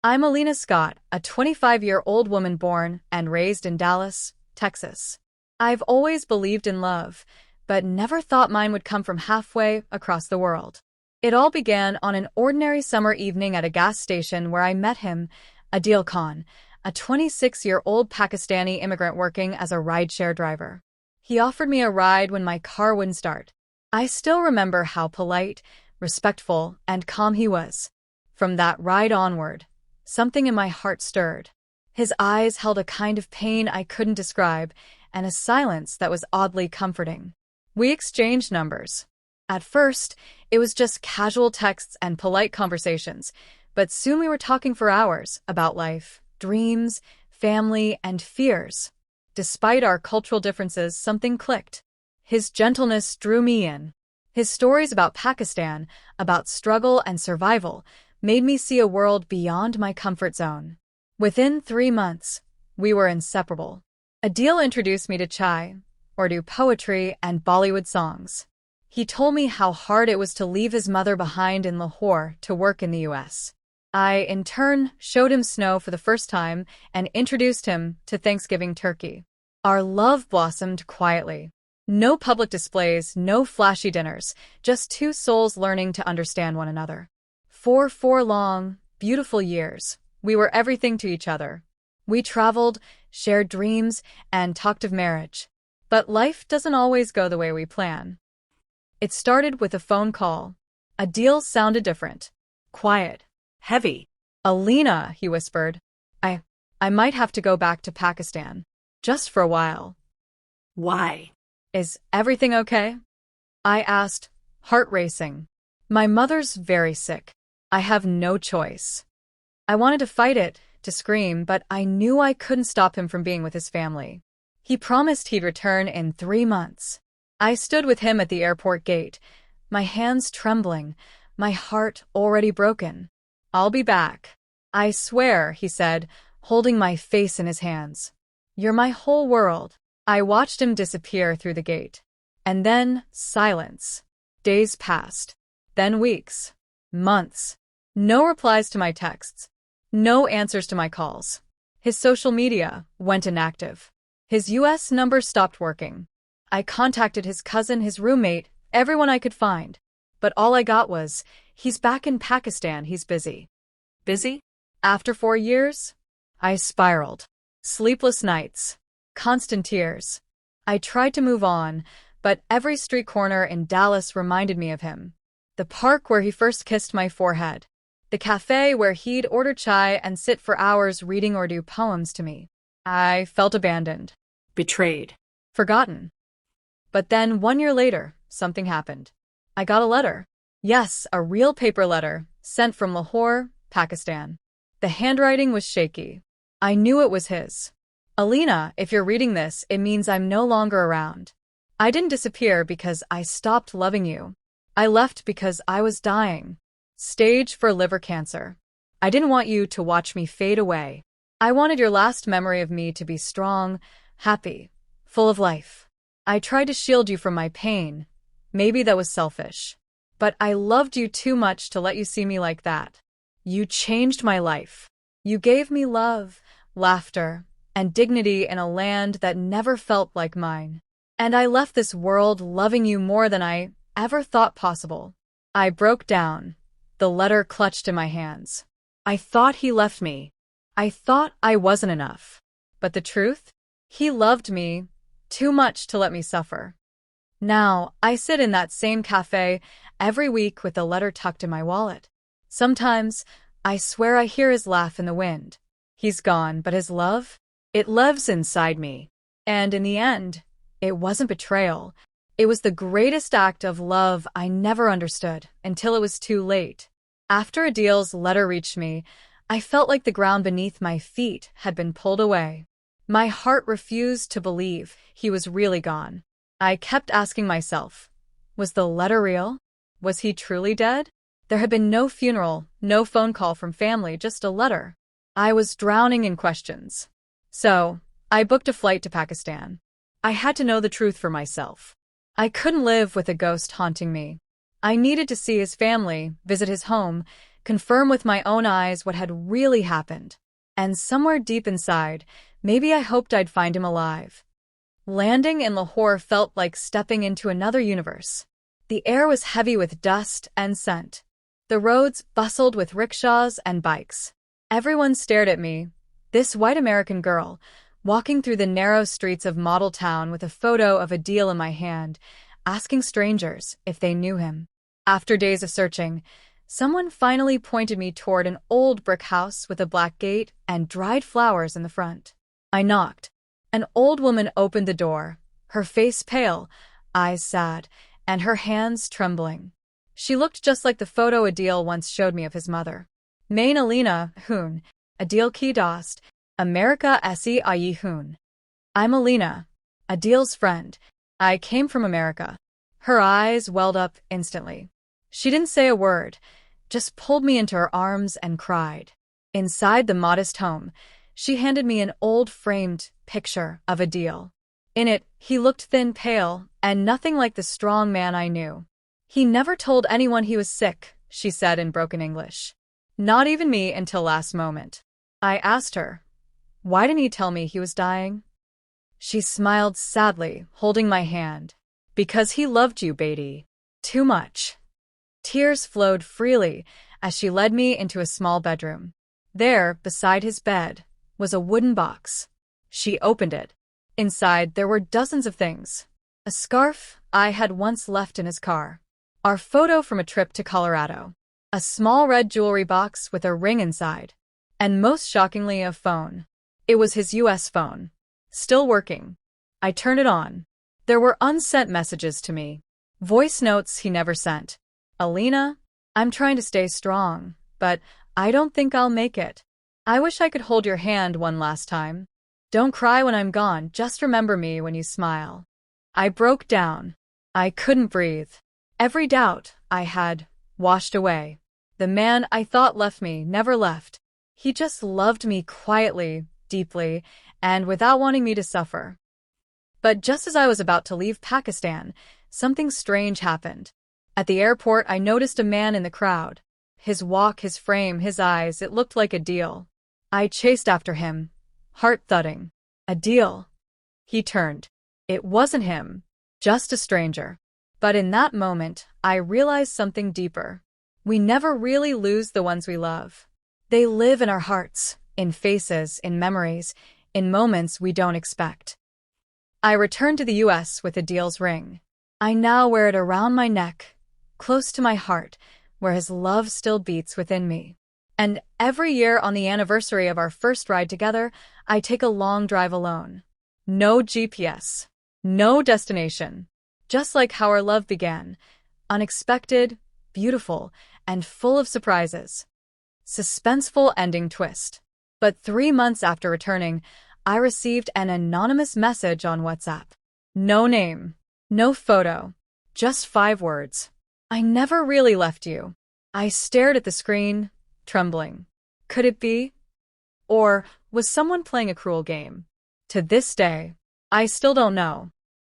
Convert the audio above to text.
I'm Alina Scott, a 25-year-old woman born and raised in Dallas, Texas. I've always believed in love, but never thought mine would come from halfway across the world. It all began on an ordinary summer evening at a gas station where I met him, Adil Khan, a 26-year-old Pakistani immigrant working as a rideshare driver. He offered me a ride when my car wouldn't start. I still remember how polite, respectful, and calm he was. From that ride onward, something in my heart stirred. His eyes held a kind of pain I couldn't describe, and a silence that was oddly comforting. We exchanged numbers. At first, it was just casual texts and polite conversations, but soon we were talking for hours about life, dreams, family, and fears. Despite our cultural differences, something clicked. His gentleness drew me in. His stories about Pakistan, about struggle and survival, made me see a world beyond my comfort zone. Within 3 months, we were inseparable. Adil introduced me to chai, Urdu poetry, and Bollywood songs. He told me how hard it was to leave his mother behind in Lahore to work in the US. I, in turn, showed him snow for the first time and introduced him to Thanksgiving turkey. Our love blossomed quietly. No public displays, no flashy dinners, just two souls learning to understand one another. For 4 long, beautiful years, we were everything to each other. We traveled, shared dreams, and talked of marriage. But life doesn't always go the way we plan. It started with a phone call. Adil sounded different. Quiet. Heavy. "Alina," he whispered. I might have to go back to Pakistan. Just for a while. Why? Is everything okay? I asked, heart racing. My mother's very sick. I have no choice. I wanted to fight it, to scream, but I knew I couldn't stop him from being with his family. He promised he'd return in 3 months. I stood with him at the airport gate, my hands trembling, my heart already broken. "I'll be back. I swear," he said, holding my face in his hands. "You're my whole world." I watched him disappear through the gate. And then, silence. Days passed. Then weeks. Months. No replies to my texts. No answers to my calls. His social media went inactive. His US number stopped working. I contacted his cousin, his roommate, everyone I could find. But all I got was, "He's back in Pakistan, he's busy." Busy? After 4 years? I spiraled. Sleepless nights. Constant tears. I tried to move on, but every street corner in Dallas reminded me of him. The park where he first kissed my forehead. The cafe where he'd order chai and sit for hours reading Urdu poems to me. I felt abandoned. Betrayed. Forgotten. But then 1 year later, something happened. I got a letter. Yes, a real paper letter, sent from Lahore, Pakistan. The handwriting was shaky. I knew it was his. "Alina, if you're reading this, it means I'm no longer around. I didn't disappear because I stopped loving you. I left because I was dying. Stage 4 liver cancer. I didn't want you to watch me fade away. I wanted your last memory of me to be strong, happy, full of life. I tried to shield you from my pain. Maybe that was selfish. But I loved you too much to let you see me like that. You changed my life. You gave me love, laughter, and dignity in a land that never felt like mine. And I left this world loving you more than I ever thought possible." I broke down, the letter clutched in my hands. I thought he left me. I thought I wasn't enough. But the truth? He loved me too much to let me suffer. Now, I sit in that same cafe every week with the letter tucked in my wallet. Sometimes, I swear I hear his laugh in the wind. He's gone, but his love? It lives inside me. And in the end, it wasn't betrayal. It was the greatest act of love I never understood until it was too late. After Adil's letter reached me, I felt like the ground beneath my feet had been pulled away. My heart refused to believe he was really gone. I kept asking myself, was the letter real? Was he truly dead? There had been no funeral, no phone call from family, just a letter. I was drowning in questions. So, I booked a flight to Pakistan. I had to know the truth for myself. I couldn't live with a ghost haunting me. I needed to see his family, visit his home, confirm with my own eyes what had really happened. And somewhere deep inside, maybe I hoped I'd find him alive. Landing in Lahore felt like stepping into another universe. The air was heavy with dust and scent. The roads bustled with rickshaws and bikes. Everyone stared at me, this white American girl, walking through the narrow streets of Model Town with a photo of Adil in my hand, asking strangers if they knew him. After days of searching, someone finally pointed me toward an old brick house with a black gate and dried flowers in the front. I knocked. An old woman opened the door, her face pale, eyes sad, and her hands trembling. She looked just like the photo Adil once showed me of his mother. Main Alina, Hoon, Adil ki dost, America esi ayi Hoon. I'm Alina, Adil's friend. I came from America. Her eyes welled up instantly. She didn't say a word, just pulled me into her arms and cried. Inside the modest home, she handed me an old framed picture of Adil. In it, he looked thin, pale, and nothing like the strong man I knew. He never told anyone he was sick, she said in broken English. Not even me until last moment. I asked her, why didn't he tell me he was dying? She smiled sadly, holding my hand. Because he loved you, Beatty. Too much. Tears flowed freely as she led me into a small bedroom. There, beside his bed, was a wooden box. She opened it. Inside, there were dozens of things. A scarf I had once left in his car. Our photo from a trip to Colorado. A small red jewelry box with a ring inside. And most shockingly, a phone. It was his US phone. Still working. I turned it on. There were unsent messages to me. Voice notes he never sent. Alina, I'm trying to stay strong, but I don't think I'll make it. I wish I could hold your hand one last time. Don't cry when I'm gone, just remember me when you smile. I broke down. I couldn't breathe. Every doubt I had washed away. The man I thought left me never left. He just loved me quietly, deeply, and without wanting me to suffer. But just as I was about to leave Pakistan, something strange happened. At the airport, I noticed a man in the crowd. His walk, his frame, his eyes, it looked like Adil. I chased after him, heart thudding. Adil. He turned. It wasn't him, just a stranger. But in that moment, I realized something deeper. We never really lose the ones we love. They live in our hearts, in faces, in memories, in moments we don't expect. I returned to the US with Adil's ring. I now wear it around my neck, close to my heart, where his love still beats within me. And every year on the anniversary of our first ride together, I take a long drive alone. No GPS. No destination. Just like how our love began. Unexpected, beautiful, and full of surprises. Suspenseful ending twist. But 3 months after returning, I received an anonymous message on WhatsApp. No name. No photo. Just 5 words. I never really left you. I stared at the screen, trembling. Could it be? Or was someone playing a cruel game? To this day, I still don't know.